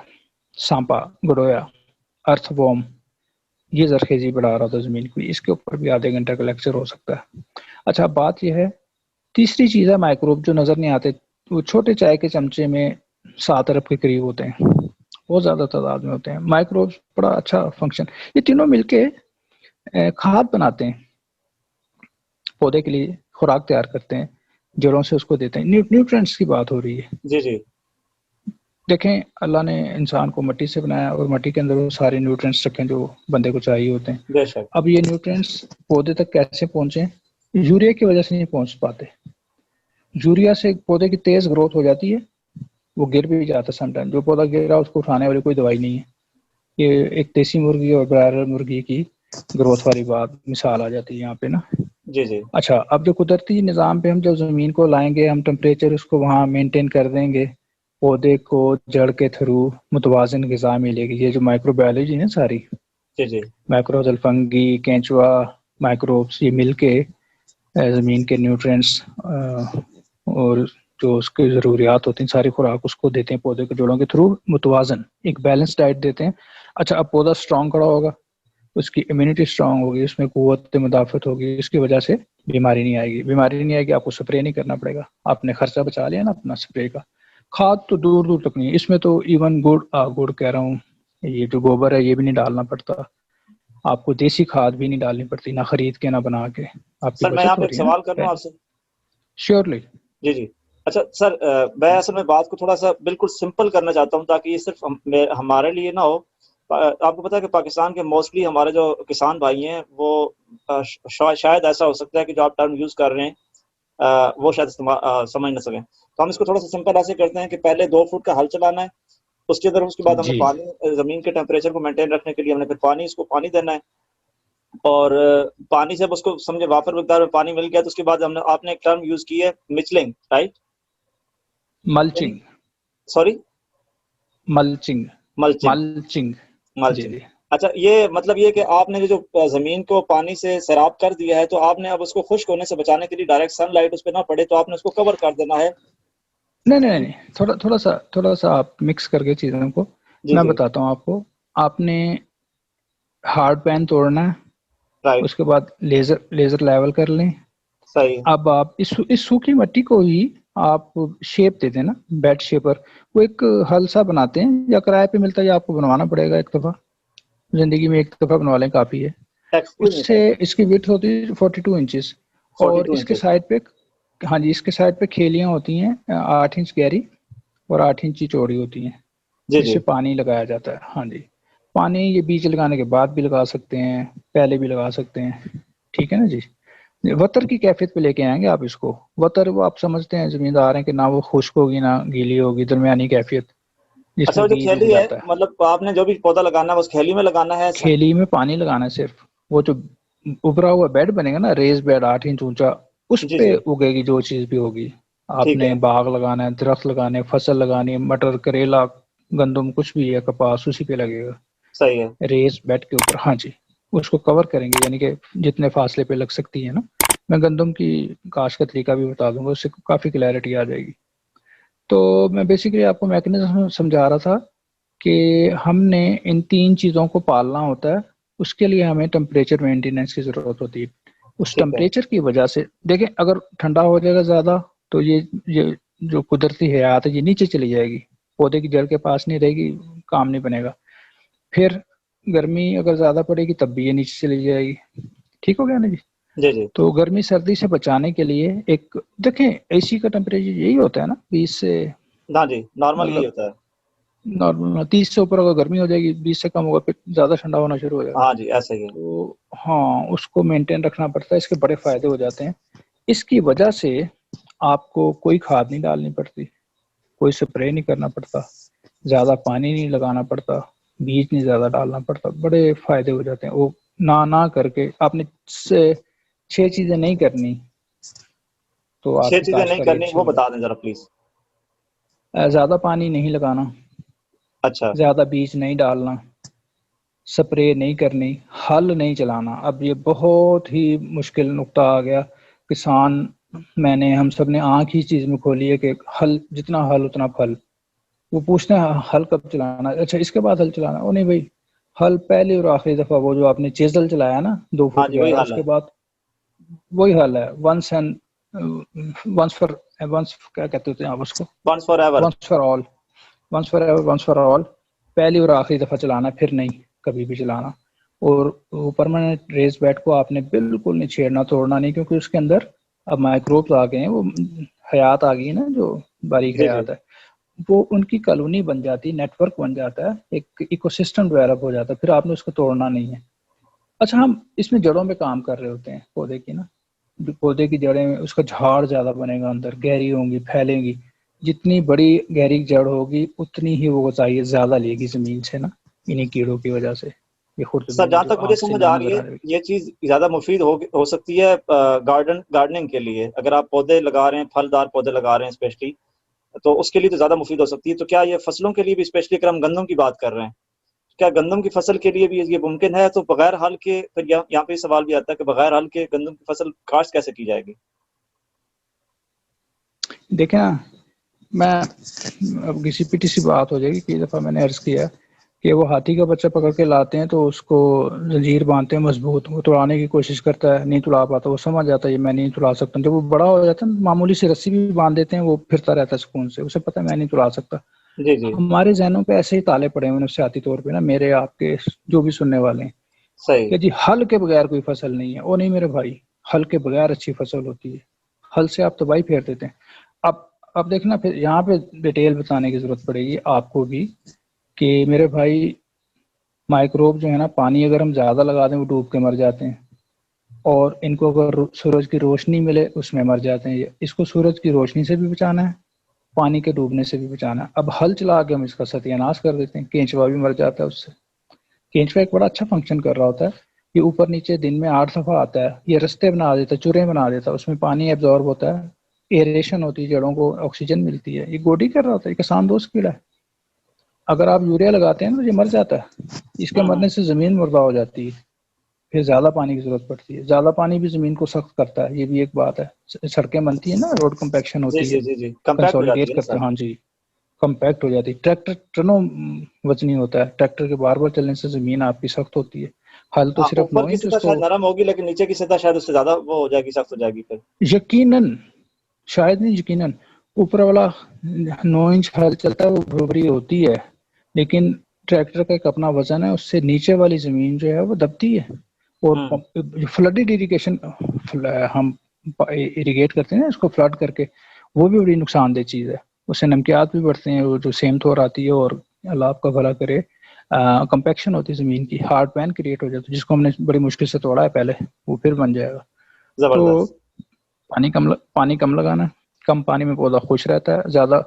سانپا، گڈویا، ارتھ ووم. یہ زرخیزی بڑھا رہا تھا زمین کی، اس کے اوپر بھی آدھے گھنٹے کا لیکچر ہو سکتا ہے. اچھا، بات یہ ہے تیسری چیز ہے مائکروب، جو نظر نہیں آتے. وہ چھوٹے چائے کے چمچے میں 7 ارب کے قریب ہوتے ہیں، بہت زیادہ تعداد میں ہوتے ہیں. مائکروب بڑا اچھا فنکشن. یہ تینوں مل کے کھاد بناتے ہیں، پودے کے لیے خوراک تیار کرتے ہیں، جڑوں سے اس کو دیتے ہیں. نیوٹرینٹس کی بات ہو رہی ہے. جی جی. دیکھیں، اللہ نے انسان کو مٹی سے بنایا اور مٹی کے اندر وہ سارے نیوٹرینٹس رکھے جو بندے کو چاہیے ہوتے ہیں. بے شک. اب یہ نیوٹرینٹس پودے تک کیسے پہنچے؟ یوریا کی وجہ سے نہیں پہنچ پاتے. یوریا سے پودے کی تیز گروتھ ہو جاتی ہے، وہ گر بھی جاتا ہے. سم ٹائم جو پودا گر رہا ہے اس کو اٹھانے والی کوئی دوائی نہیں ہے. یہ ایک دیسی مرغی اور برائلر مرغی کی گروتھ والی بات مثال آ جاتی ہے یہاں پہ نا. جی جی. اچھا، اب جو قدرتی نظام پہ ہم جب زمین کو لائیں گے، ہم ٹمپریچر اس کو وہاں مینٹین کر دیں گے، پودے کو جڑ کے تھرو متوازن غذا ملے گی. یہ جو مائکرو بایولوجی ہے ساری، جی جی. مائکروزل فنگی، کینچوا، مائکروبس، یہ مل کے زمین کے نیوٹرینٹس اور جو اس کی ضروریات ہوتی ہیں ساری خوراک اس کو دیتے ہیں پودے کے جوڑوں کے تھرو، متوازن ایک بیلنس ڈائٹ دیتے ہیں. اچھا، اب پودا اسٹرانگ کھڑا ہوگا، اس کی امیونٹی اسٹرانگ ہوگی، اس میں قوت مدافعت ہوگی، اس کی وجہ سے بیماری نہیں آئے گی. بیماری نہیں آئے گی، آپ کو سپرے نہیں کرنا پڑے گا، آپ نے خرچہ بچا لیا نا اپنا سپرے کا. کھاد تو دور دور تک نہیں، اس میں تو ایون گڑ کہہ رہا ہوں، یہ جو گوبر ہے یہ بھی نہیں ڈالنا پڑتا آپ کو. دیسی کھاد بھی نہیں ڈالنی پڑتی، نہ خرید کے نہ بنا کے. آپ کی سر میں یہاں بچت پہ ہو ایک رہی ہے نا سوال کر لوں آپ سے. شیورلی. جی جی. اچھا سر، میں اصل میں بات کو تھوڑا سا بالکل سمپل کرنا چاہتا ہوں تاکہ یہ صرف ہمارے لیے نہ ہو. آپ کو پتا ہے کہ پاکستان کے موسٹلی ہمارے جو کسان بھائی ہیں وہ شاید ایسا ہو سکتا ہے کہ جو آپ ٹرم یوز کر رہے ہیں وہ شاید سمجھ نہ سکیں. تو ہم اس کو تھوڑا سا سمپل ایسے کرتے ہیں کہ پہلے 2 فٹ کا ہل چلانا ہے، اس کے بعد ہم نے جی پانی، زمین کے ٹیمپریچر کو مینٹین رکھنے کے لیے ہم نے پھر اس کو پانی دینا ہے. اور پانی سے اس کو سمجھے وافر مقدار میں پانی مل گیا تو اس کے بعد آپ نے ایک ٹرم یوز کی ہے mulching, right? Mulching. Sorry, mulching. Mulching. Mulching. جی ملچنگ. جی. اچھا، یہ مطلب یہ کہ آپ نے جو زمین کو پانی سے سیراب کر دیا ہے تو آپ نے اب اس کو خشک ہونے سے بچانے کے لیے ڈائریکٹ سن لائٹ اس پہ نہ پڑے تو آپ نے اس کو کور کر دینا ہے. نہیں، تھوڑا سا آپ مکس کر کے چیزوں کو جی میں جی. بتاتا ہوں آپ کو. آپ نے ہارڈ پین توڑنا ہے، رائٹ. اس کے بعد لیزر لیول کر لیں. صحیح. اب آپ اس سوکھی مٹی کو ہی آپ شیپ دیتے ہیں نا، بیڈ شیپر، وہ ایک ہل سا بناتے ہیں، یا کرائے پہ ملتا ہے یا آپ کو بنوانا پڑے گا. ایک دفعہ زندگی میں ایک دفعہ بنوا لیں، کافی ہے. ایکسکیوز اس می سے سر. اس کی وڈتھ ہوتی ہے 42 انچز، اور 42 اس کے انچز. سائڈ پہ، ہاں جی، اس کے سائڈ پہ کھیلیاں ہوتی ہیں 8 انچ گہری اور 8 انچ چوڑی ہوتی ہیں، جی جس جی. سے پانی لگایا جاتا ہے. ہاں جی، پانی یہ بیج لگانے کے بعد بھی لگا سکتے ہیں، پہلے بھی لگا سکتے ہیں، ٹھیک ہے نا جی. وتر کی کیفیت پہ لے کے آئیں گے آپ اس کو. وتر وہ آپ سمجھتے ہیں زمیندار ہیں کہ نہ وہ خشک ہوگی نہ گیلی ہوگی، درمیانی کیفیت جس اچھا، میں وہ جو بیج اگ کھیلی ہے جاتا ہے. مطلب آپ نے جو بھی پودا لگانا ہے اس کھیلی میں لگانا ہے. کھیلی میں پانی لگانا ہے صرف. وہ جو ابھرا ہوا بیڈ بنے گا نا، ریز بیڈ 8 انچ اونچا، اس جی پہ جی اگے گی جو چیز بھی ہوگی. آپ ٹھیک نے ہے. باغ لگانا ہے، درخت لگانے، فصل لگانی ہے، مٹر، کریلا، گندم، کچھ بھی ہے، کپاس، اسی پہ لگے گا صحیح ہے. ریز بیڈ کے اوپر. ہاں جی، اس کو کور کریں گے، یعنی کہ جتنے فاصلے پہ لگ سکتی ہے نا. میں گندم کی کاشت کا طریقہ بھی بتا دوں گا، اس سے کافی کلیئرٹی آ جائے گی. تو میں بیسیکلی آپ کو میکنزم سمجھا رہا تھا کہ ہم نے ان 3 چیزوں کو پالنا ہوتا ہے. اس کے لیے ہمیں ٹمپریچر مینٹیننس کی ضرورت ہوتی ہے. اس ٹھیک ہے. ٹمپریچر کی وجہ سے دیکھیں، اگر ٹھنڈا ہو جائے گا زیادہ تو یہ جو قدرتی حیات ہے یہ نیچے چلی جائے گی، پودے کی جڑ کے پاس نہیں رہے گی، کام نہیں بنے گا. پھر گرمی اگر زیادہ پڑے گی تب بھی یہ نیچے چلی جائے گی. ٹھیک ہو گیا نا جی؟ جی جی. تو گرمی سردی سے بچانے کے لیے ایک دیکھیں اے سی کا ٹمپریچر یہی ہوتا ہے نا 20 سے، ہاں جی نارمل یہی مطلب ہوتا ہے. نارمل 30 سے اوپر اگر گرمی ہو جائے گی، 20 سے کم ہوگا پھر زیادہ ٹھنڈا ہونا شروع ہو جائے گا. ہاں جی ایسا ہی ہے. تو ہاں، اس کو مینٹین رکھنا پڑتا ہے. اس کے بڑے فائدے ہو جاتے ہیں. اس کی وجہ سے آپ کو کوئی کھاد نہیں ڈالنی پڑتی، کوئی سپرے نہیں کرنا پڑتا، زیادہ پانی نہیں لگانا پڑتا، بیج نہیں زیادہ ڈالنا پڑتا. بڑے فائدے ہو جاتے ہیں. وہ نہ کر کے آپ نے 6 چیزیں نہیں کرنی تو آپ چھ کی چیزیں نہیں کاشتکاری کرنی اچھی وہ نہیں بتا دیں ذرا پلیز. ہوگی. زیادہ پانی نہیں لگانا، اچھا. زیادہ بیج نہیں ڈالنا، سپرے نہیں کرنی، ہل نہیں چلانا. اب یہ بہت ہی مشکل نقطہ آ گیا. کسان، میں نے، ہم سب نے آنکھ ہی چیز میں کھولی ہے کہ ہل جتنا ہل اتنا پھل. وہ پوچھتے ہیں ہل کب چلانا، اچھا اس کے بعد ہل چلانا. وہ نہیں بھائی، ہل پہلی اور آخری دفعہ وہ جو آپ نے چیزل چلایا نا 2 ہاں فٹ جی وہی گہرا، اس حال ہے. کے بعد وہی حل ہے. ونس فار ونس کیا کہتے ہوتے ہیں آپ اس کو، once for ever. Once for all. Once for ever, once for all. پہلی اور آخری دفعہ چلانا، پھر نہیں کبھی بھی چلانا. اور پرماننٹ ریز بیڈ کو آپ نے بالکل نہیں چھیڑنا، توڑنا نہیں، کیونکہ اس کے اندر اب مائکروبس آ گئے ہیں، وہ حیات آ گئی ہے نا، جو باریک جی جی. حیات ہے، وہ ان کی کالونی بن جاتی، نیٹ ورک بن جاتا ہے، ایک ایکو سسٹم ڈیولپ ہو جاتا ہے. پھر آپ نے اس کو توڑنا نہیں ہے. اچھا، ہم اس میں جڑوں پہ کام کر رہے ہوتے ہیں پودے کی نا. پودے کی جڑیں میں اس کا جھاڑ زیادہ بنے گا، اندر گہری ہوں گی، پھیلیں گی. جتنی بڑی گہری جڑ ہوگی اتنی ہی وہ چاہیے زیادہ لے گی زمین سے نا، انہیں کیڑوں کی وجہ سے. یہ سر خردبین جہاں جو تک مجھے آنکھ سے سمجھ نہ آ رہی نظر ہے آ رہی. یہ چیز زیادہ مفید ہو سکتی ہے گارڈننگ کے لیے. اگر آپ پودے لگا رہے ہیں، پھلدار پودے لگا رہے ہیں اسپیشلی، تو اس کے لیے تو زیادہ مفید ہو سکتی ہے. تو کیا یہ فصلوں کے لیے بھی، اسپیشلی اگر ہم گندم کی بات کر رہے ہیں، کیا گندم کی فصل کے لیے بھی یہ ممکن ہے؟ تو بغیر ہل کے پھر یہاں پہ سوال بھی آتا ہے کہ بغیر ہل کے گندم کی فصل کاشت کیسے کی جائے گی؟ دیکھیں نا، میں اب کسی پیٹی سی بات ہو جائے گی. کئی دفعہ میں نے عرض کیا کہ وہ ہاتھی کا بچہ پکڑ کے لاتے ہیں تو اس کو زنجیر باندھتے ہیں مضبوط، وہ توڑانے کی کوشش کرتا ہے، نہیں توڑا پاتا. وہ سمجھ جاتا ہے یہ میں نہیں توڑا سکتا. جب وہ بڑا ہو جاتا ہے معمولی سی رسی بھی باندھ دیتے ہیں، وہ پھرتا رہتا ہے سکون سے، اسے پتہ ہے میں نہیں توڑا سکتا. جی جی ہمارے ذہنوں پہ ایسے ہی تالے پڑے ہوئے نفسیاتی طور پہ نا، میرے آپ کے جو بھی سننے والے ہیں، صحیح. کہ جی ہل کے بغیر کوئی فصل نہیں ہے. وہ نہیں میرے بھائی، ہل کے بغیر اچھی فصل ہوتی ہے. ہل سے آپ تباہی پھیر دیتے ہیں. اب دیکھنا، پھر یہاں پہ ڈیٹیل بتانے کی ضرورت پڑے گی آپ کو بھی کہ میرے بھائی، مائکروب جو ہے نا، پانی اگر ہم زیادہ لگا دیں وہ ڈوب کے مر جاتے ہیں، اور ان کو اگر سورج کی روشنی ملے اس میں مر جاتے ہیں. اس کو سورج کی روشنی سے بھی بچانا ہے، پانی کے ڈوبنے سے بھی بچانا ہے. اب ہل چلا کے ہم اس کا ستیہ ناش کر دیتے ہیں. کینچوا بھی مر جاتا ہے اس سے. کینچوا ایک بڑا اچھا فنکشن کر رہا ہوتا ہے. یہ اوپر نیچے دن میں 8 دفعہ آتا ہے. یہ رستے بنا دیتا ہے، چورے بنا دیتا ہے، اس میں پانی ایبزارب ہوتا ہے، ایریشن ہوتی ہے، جڑوں کو آکسیجن ملتی ہے. یہ گوڈی کر رہا ہوتا ہے، یہ کسان دوست کیڑا ہے. اگر آپ یوریا لگاتے ہیں نا تو یہ مر جاتا ہے. اس کے مرنے سے زمین مردہ ہو جاتی ہے. پھر زیادہ پانی کی ضرورت پڑتی ہے. زیادہ پانی بھی زمین کو سخت کرتا ہے، یہ بھی ایک بات ہے. سڑکیں بنتی ہیں نا، روڈ کمپیکشن جی ہوتی ہے، جی جی جی کمپیکٹ ہو جاتی کنسولیڈیٹ ہے نا کرتے سر. ہیں. ہاں جی، کمپیکٹ ہو جاتی ہے. ٹریکٹر ٹنوں وزنی ہوتا ہے. ٹریکٹر کے بار بار چلنے سے زمین آپ کی سخت ہوتی ہے. حل تو ہاں صرف اوپر 9 کی انچ سطح اس شاید کو نرم ہوگی لیکن نیچے کی سطح شاید اس سے زیادہ وہ ہو جائے گی، سخت ہو جائے گی پھر. یقیناً، شاید نہیں یقیناً. اوپر والا 9 انچ حل چلتا ہے، وہ برابری ہوتی ہے، لیکن ٹریکٹر کا ایک اپنا وزن ہے. اس سے نیچے والی زمین جو ہے وہ دبتی ہے. اور ہوں. فلڈڈ اریگیشن، ہم اریگیٹ کرتے ہیں نا اس کو فلڈ کر کے، وہ بھی بڑی نقصان دہ چیز ہے. اس سے نمکیات بھی بڑھتے ہیں، وہ جو سیم تھور آتی ہے، اور اللہ آپ کا بھلا کرے کمپیکشن ہوتی ہے زمین کی، ہارڈ پین کریٹ ہو جاتی ہے، جس کو ہم نے بڑی مشکل سے توڑا ہے پہلے، وہ پھر بن جائے گا. تو زبردست. پانی کم لگانا ہے. کم پانی میں پودا خوش رہتا ہے. زیادہ،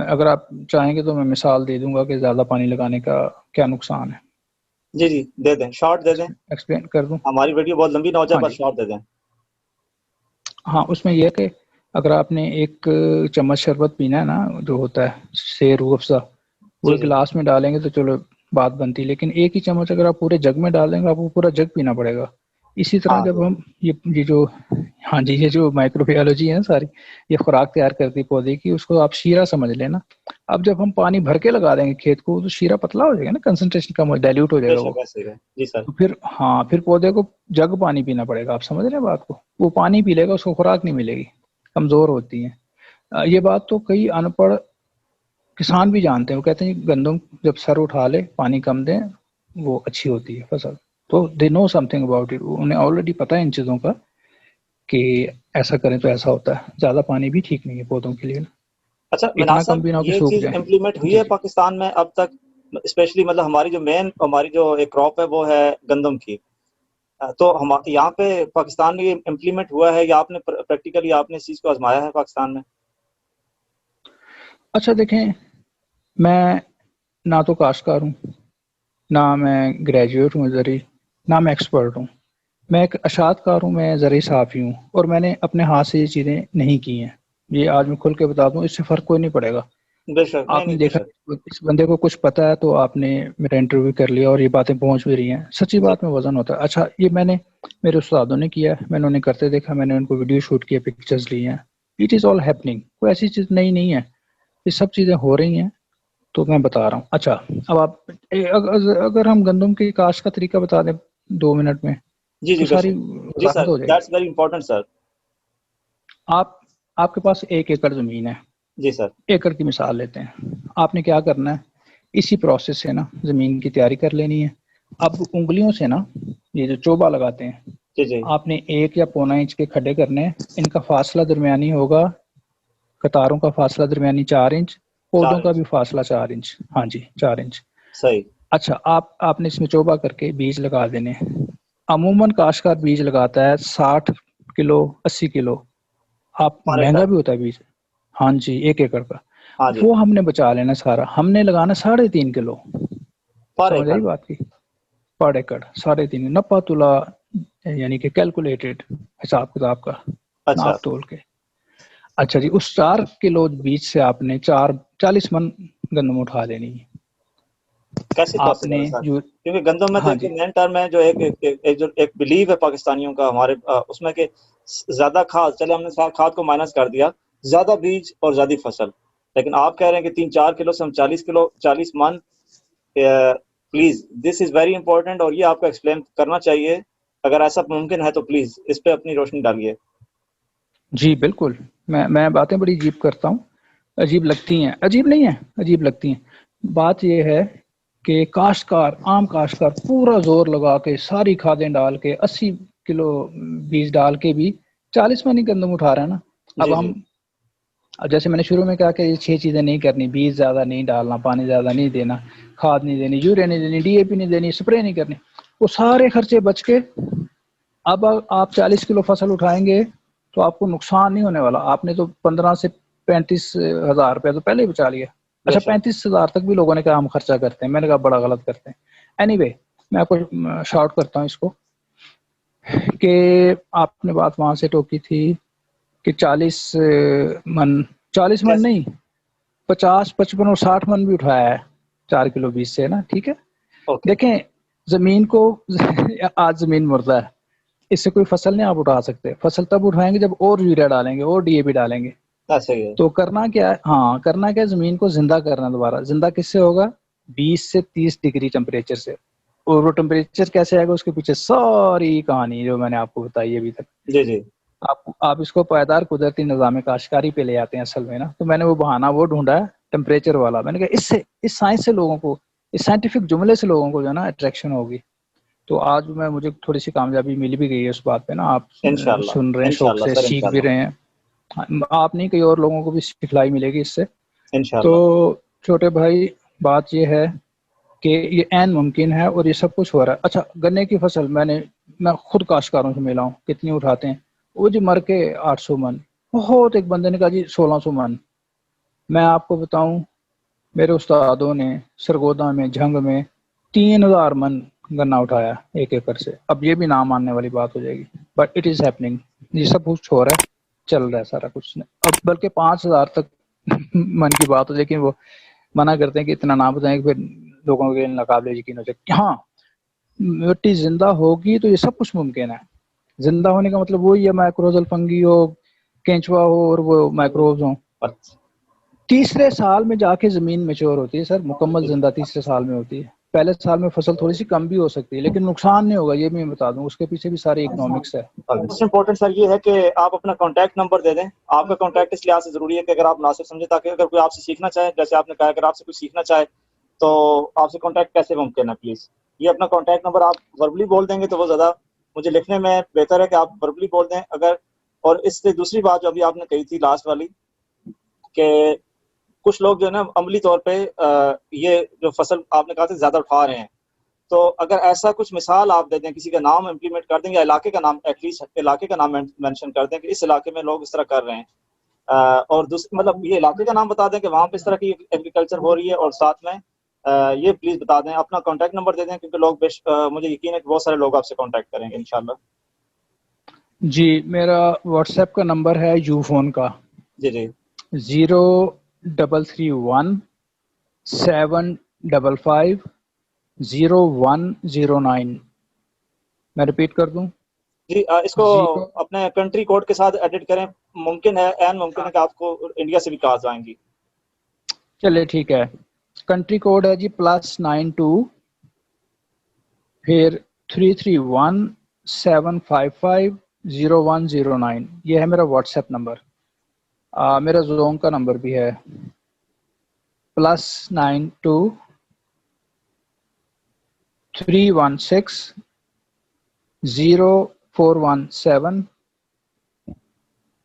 اگر آپ چاہیں گے تو میں مثال دے دوں گا کہ زیادہ پانی لگانے کا کیا نقصان ہے. جی جی دے دیں، شارٹ دے دیں، ایکسپلین کر دوں؟ ہماری ویڈیو بہت لمبی نہ ہو جائے، ہاں بس جی، شارٹ دے دیں. ہاں اس میں یہ ہے کہ اگر آپ نے ایک چمچ شربت پینا ہے نا جو ہوتا ہے سے روح افزا، وہ جی ایک جی گلاس میں ڈالیں گے تو چلو بات بنتی، لیکن ایک ہی چمچ اگر آپ پورے جگ میں ڈال دیں گے آپ کو پورا جگ پینا پڑے گا. اسی طرح ہاں جب ہم یہ جو ہاں جی یہ جو مائکرو بایولوجی ہے ساری، یہ خوراک تیار کرتی پودے کی، اس کو آپ شیرہ سمجھ لینا. اب جب ہم پانی بھر کے لگا دیں گے کھیت کو تو شیرہ پتلا ہو جائے گا نا، کنسنٹریشن کم ہو، ڈائلیوٹ ہو جائے بے گا وہ. شک ایسے ہی ہے. جی سر. تو پھر ہاں پھر پودے کو جگ پانی پینا پڑے گا. آپ سمجھ رہے ہیں بات کو؟ وہ پانی پی لے گا، اس کو خوراک نہیں ملے گی، کمزور ہوتی ہیں. یہ بات تو کئی ان پڑھ کسان بھی جانتے ہیں. وہ کہتے ہیں گندم جب سر اٹھا لے پانی کم دیں وہ اچھی ہوتی ہے فصل. تو دے نو سم تھنگ اباؤٹ اٹ، انہیں آلریڈی پتہ ہے ان چیزوں کا کہ ایسا کریں تو ایسا ہوتا ہے. زیادہ پانی بھی ٹھیک نہیں ہے پودوں کے لیے. اچھا اتنا مناز کم صاحب، بھی نہ ہو کہ یہ سوکھ چیز جائیں. امپلیمنٹ ہوئی جی ہے جی پاکستان میں اب تک؟ اسپیشلی مطلب ہماری جو مین ہماری جو ایک کراپ ہے وہ ہے گندم کی، تو ہم یہاں پہ پاکستان میں یہ امپلیمنٹ ہوا ہے یا آپ نے پریکٹیکلی آپ نے اس چیز کو آزمایا ہے پاکستان میں؟ اچھا دیکھیں، میں نہ تو کاشتکار ہوں، نہ میں گریجویٹ ہوں زرعی، نہ میں ایکسپرٹ ہوں. میں ایک اشاعت کار ہوں، میں زرعی صحافی ہوں، اور میں نے اپنے ہاتھ سے یہ چیزیں نہیں کی ہیں. یہ آج میں کھل کے بتا دوں، اس سے فرق کوئی نہیں پڑے گا. بے شک، نہیں آپ نے نہیں بے دیکھا شک. اس بندے کو کچھ پتا ہے تو آپ نے میرا انٹرویو کر لیا اور یہ باتیں پہنچ بھی رہی ہیں. سچی جی بات میں وزن ہوتا ہے. اچھا یہ میں نے میرے استادوں نے کیا، میں نے انہیں کرتے دیکھا، میں نے ان کو ویڈیو شوٹ کیا، پکچرز لی ہیں. اٹ از آل ہیپننگ، کوئی ایسی چیز نئی نہیں ہے، یہ سب چیزیں ہو رہی ہیں. تو میں بتا رہا ہوں. اچھا اب آپ اگر ہم گندم کی کاشت کا طریقہ بتا دیں 2 منٹ میں جی تو جی بے ساری شک. جی سر، وضاحت ہو جائے گی. That's very important sir. آپ آپ کے پاس 1 ایکڑ زمین ہے. جی سر. ایکڑ کی مثال لیتے ہیں. آپ نے کیا کرنا ہے، اسی پروسیس سے نا زمین کی تیاری کر لینی ہے. اب انگلیوں سے نا یہ جو چوبا لگاتے ہیں، جی جی. آپ نے 1 یا 1.25 انچ کے کھڈے کرنے ہیں. ان کا فاصلہ درمیانی ہوگا، قطاروں کا فاصلہ درمیانی 4 انچ، پودوں 4 کا انچ بھی فاصلہ 4 انچ. ہاں جی 4 انچ. صحیح. اچھا آپ نے اس میں چوبا کر کے بیج لگا دینے. عموماً کاشتکار بیج لگاتا ہے 60 کلو 80 کلو. آپ پر ایکڑ. مہنگا بھی ہوتا ہے بیج. ہاں جی 1 ایکڑ کا. ہاں جی. وہ ہم نے بچا لینا سارا، ہم نے لگانا 3.5 کلو. پر سمجھ ایکڑ. آئی بات کی؟ پر ایکڑ 3.5 نپا تلا، یعنی کہ کیلکولیٹڈ حساب کتاب کا، اچھا. ناپ تول کے. اچھا جی، اس 4 کلو بیج سے آپ نے 40 من گندم اٹھا لینی ہے. کیسے آپ پاسبل نے ہے سر؟ جو کیونکہ گندم میں تو ہاں ایک جی مین ٹرم ہے جو ایک بلیو ہے پاکستانیوں کا ہمارے اس میں کہ زیادہ کھاد، چلے ہم نے کھاد کو مائنس کر دیا، زیادہ بیج اور زیادہ فصل. لیکن آپ کہہ رہے ہیں کہ 3-4 کلو سے ہم 40 کلو 40 من. Please this is very important, اور یہ آپ کو ایکسپلین کرنا چاہیے. اگر ایسا ممکن ہے تو پلیز اس پہ اپنی روشنی ڈالیے. جی بالکل. میں باتیں بڑی عجیب کرتا ہوں، عجیب لگتی ہیں، عجیب نہیں ہیں، عجیب لگتی ہیں. بات یہ ہے کہ کاشتکار، عام کاشتکار پورا زور لگا کے ساری کھادیں ڈال کے 80 کلو بیج ڈال کے بھی 40 من ہی گندم اٹھا رہا ہے نا. جی اب جی. ہم جیسے میں نے شروع میں کہا کہ یہ 6 چیزیں نہیں کرنی، بیج زیادہ نہیں ڈالنا، پانی زیادہ نہیں دینا، کھاد نہیں دینی، یوریا نہیں دینی، ڈی اے پی نہیں دینی، اسپرے نہیں کرنی، وہ سارے خرچے بچ کے اب آپ 40 کلو فصل اٹھائیں گے تو آپ کو نقصان نہیں ہونے والا. آپ نے تو 15 سے 35 ہزار روپے تو پہلے ہی بچا لیا. بے اچھا شک. 35 ہزار تک بھی لوگوں نے کہا ہم خرچہ کرتے ہیں، میں نے کہا بڑا غلط کرتے ہیں. اینی وے میں آپ کو شارٹ کرتا ہوں اس کو، کہ آپ نے بات وہاں سے ٹوکی تھی کہ 40 من، 40 من کیسے؟ نہیں، 50 55 اور 60 من بھی اٹھایا ہے 4 کلو بیج سے نا. ٹھیک ہے، اوکے. دیکھیں زمین کو آج زمین مردہ ہے، اس سے کوئی فصل نہیں آپ اٹھا سکتے. فصل تب اٹھائیں گے جب اور یوریا ڈالیں گے اور ڈی اے پی ڈالیں گے. ایسا ہی ہے. تو کرنا کیا ہے، ہاں کرنا کیا ہے، زمین کو زندہ کرنا. دوبارہ زندہ کس سے ہوگا؟ 20 سے 30 ڈگری ٹمپریچر سے. اور وہ ٹمپریچر کیسے آئے گا، اس کے پیچھے ساری کہانی جو میں نے آپ کو بتائی ابھی تک. جی جی. آپ اس کو پائیدار قدرتی نظام کاشتکاری پہ لے آتے ہیں اصل میں نا. تو میں نے وہ بہانہ وہ ڈھونڈا ہے ٹمپریچر والا. میں نے کہا اس سائنس سے لوگوں کو، اس سائنٹیفک جملے سے لوگوں کو جو ہے نا اٹریکشن ہوگی. تو آج مجھے تھوڑی سی کامیابی مل بھی گئی ہے اس بات پہ نا. آپ انشاءاللہ. سن رہے ہیں شوق انشاءاللہ سے، سر، سیکھ بھی انشاءاللہ. رہے ہیں. آپ نہیں کئی اور لوگوں کو بھی سکھلائی ملے گی اس سے. تو انشاءاللہ. چھوٹے بھائی بات یہ ہے کہ یہ عین ممکن ہے اور یہ سب کچھ ہو رہا ہے. اچھا گنے کی فصل میں خود کاشتکاروں سے ملا ہوں، کتنی اٹھاتے ہیں وہ جی، مر کے 800 من. بہت ایک بندے نے کہا جی 1600 من. میں آپ کو بتاؤں میرے استادوں نے سرگودا میں، جھنگ میں 3000 من گنا اٹھایا 1 ایکڑ سے. اب یہ بھی نہ ماننے والی بات ہو جائے گی. But it is happening. یہ سب کچھ ہو رہا ہے, چل رہا ہے سارا کچھ. اب بلکہ 5,000 تک من کی بات ہو, لیکن وہ منع کرتے ہیں کہ اتنا نہ بتائیں کہ پھر لوگوں کے ناقابل یقین ہو جائے. ہاں مٹی زندہ ہوگی تو یہ سب کچھ ممکن ہے. زندہ ہونے کا مطلب وہی ہے مائکروزل فنگی ہو, کینچوا ہو اور وہ مائکروبز ہوں. تیسرے سال میں جا کے زمین میچور ہوتی ہے سر, مکمل زندہ تیسرے سال میں ہوتی ہے. پہلے سال میں فصل تھوڑی سی کم بھی ہو سکتی ہے لیکن نقصان نہیں ہوگا, یہ بھی میں بتا دوں. اس کے پیچھے بھی ساری اکنامکس ہے. موسٹ امپورٹنٹ سر یہ ہے کہ آپ اپنا کانٹیکٹ نمبر دے دیں. آپ کا کانٹیکٹ اس لحاظ سے ضروری ہے کہ اگر آپ مناسب سمجھیں, تاکہ اگر کوئی آپ سے سیکھنا چاہے, جیسے آپ نے کہا اگر آپ سے کوئی سیکھنا چاہے تو آپ سے کانٹیکٹ کیسے ممکن ہے. پلیز یہ اپنا کانٹیکٹ نمبر آپ وربلی بول دیں گے تو وہ زیادہ مجھے لکھنے میں بہتر ہے کہ آپ وربلی بول دیں. اگر اور اس سے دوسری بات جو ابھی آپ نے کہی تھی لاسٹ والی, کہ کچھ لوگ جو ہے نا عملی طور پہ یہ جو فصل آپ نے کہا تھا زیادہ اٹھا رہے ہیں, تو اگر ایسا کچھ مثال آپ دے دیں, کسی کا نام امپلیمنٹ کر دیں یا علاقے کا نام, ایٹ لیسٹ علاقے کا نام مینشن کر دیں کہ اس علاقے میں لوگ اس طرح کر رہے ہیں, اور دوسری مطلب یہ علاقے کا نام بتا دیں کہ وہاں پہ اس طرح کی ایگریکلچر ہو رہی ہے, اور ساتھ میں یہ پلیز بتا دیں, اپنا کانٹیکٹ نمبر دے دیں, کیونکہ لوگ مجھے یقین ہے کہ بہت سارے لوگ آپ سے کانٹیکٹ کریں گے انشاءاللہ. جی میرا واٹس ایپ کا نمبر ہے یو فون کا. جی جی 0331-755-0109. میں ریپیٹ کر دوں. جی اس کو 0 اپنے کنٹری کوڈ کے ساتھ ایڈٹ کریں. ممکن ہے, این ممکن ہے کہ آپ کو انڈیا سے بھی کالز آئیں گی. چلے ٹھیک ہے. کنٹری کوڈ ہے جی +92 پھر 331-755-0109. یہ ہے میرا واٹس ایپ نمبر. میرا زوم کا نمبر بھی ہے +92 316 0417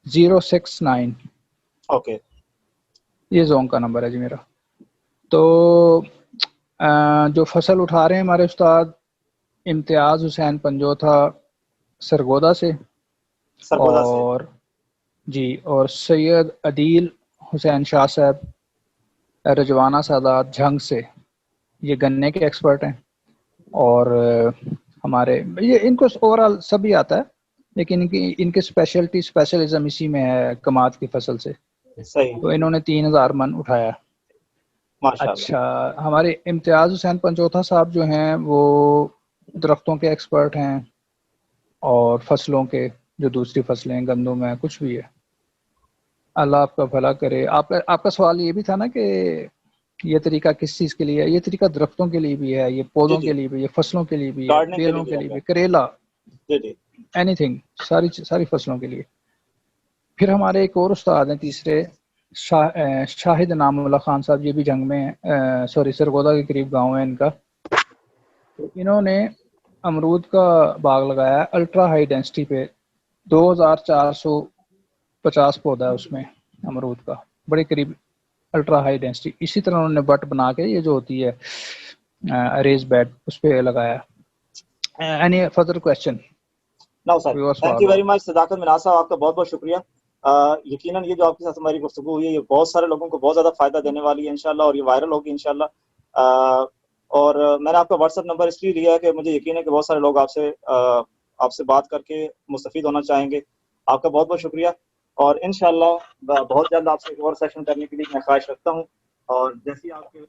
069. اوکے یہ زوم کا نمبر ہے جی میرا. تو جو فصل اٹھا رہے ہیں ہمارے استاد امتیاز حسین پنجوتھا سرگودا سے, سرگودا سے, اور جی اور سید عدیل حسین شاہ صاحب رجوانہ سادات جھنگ سے, یہ گنے کے ایکسپرٹ ہیں. اور ہمارے یہ ان کو اوور آل سبھی آتا ہے, لیکن ان کی اسپیشلزم اسی میں ہے کماد کی فصل سے. صحیح, تو انہوں نے 3,000 من اٹھایا. ماشاءاللہ. اچھا ہمارے امتیاز حسین پنجوتھا صاحب جو ہیں وہ درختوں کے ایکسپرٹ ہیں, اور فصلوں کے, جو دوسری فصلیں گندم ہے کچھ بھی ہے. اللہ آپ کا بھلا کرے. آپ کا سوال یہ بھی تھا نا کہ یہ طریقہ کس چیز کے لیے ہے. یہ طریقہ درختوں کے لیے بھی ہے, یہ جی پودوں جی, کے لیے بھی, یہ فصلوں کے لیے بھی ہے, گارڈننگ بیلوں کے بھی لیے ہے. بھی, کریلا, جی جی اینی تھنگ, ساری فصلوں کے لیے. پھر ہمارے ایک اور استاد ہیں تیسرے, شاہد نام اللہ خان صاحب. یہ بھی جنگ میں سرگودا کے قریب گاؤں ہے ان کا. انہوں نے امرود کا باغ لگایا ہے الٹرا ہائی ڈینسٹی پہ. 2,450 پودا ہے اس میں امرود کا, بڑے قریب الٹرا ہائی ڈینسٹی. اسی طرح انہوں نے بٹ بنا کے یہ جو ہوتی ہے اریز بیڈ اس پہ لگایا. Any further question? No sir, thank you very much. Sadaqat Manaz صاحب آپ کا بہت بہت شکریہ. یقیناً یہ جو آپ کے ساتھ ہماری گفتگو ہوئی ہے یہ بہت سارے لوگوں کو بہت زیادہ فائدہ دینے والی ہے انشاءاللہ, اور یہ وائرل ہوگی انشاءاللہ. اور میں نے آپ کا واٹس ایپ نمبر اس لیے لیا ہے کہ مجھے یقین ہے کہ بہت سارے لوگ آپ سے بات کر کے مستفید ہونا چاہیں گے. آپ کا بہت بہت شکریہ, اور انشاءاللہ بہت جلد آپ سے ایک اور سیشن کرنے کے لیے میں خواہش رکھتا ہوں. اور جیسی آپ کے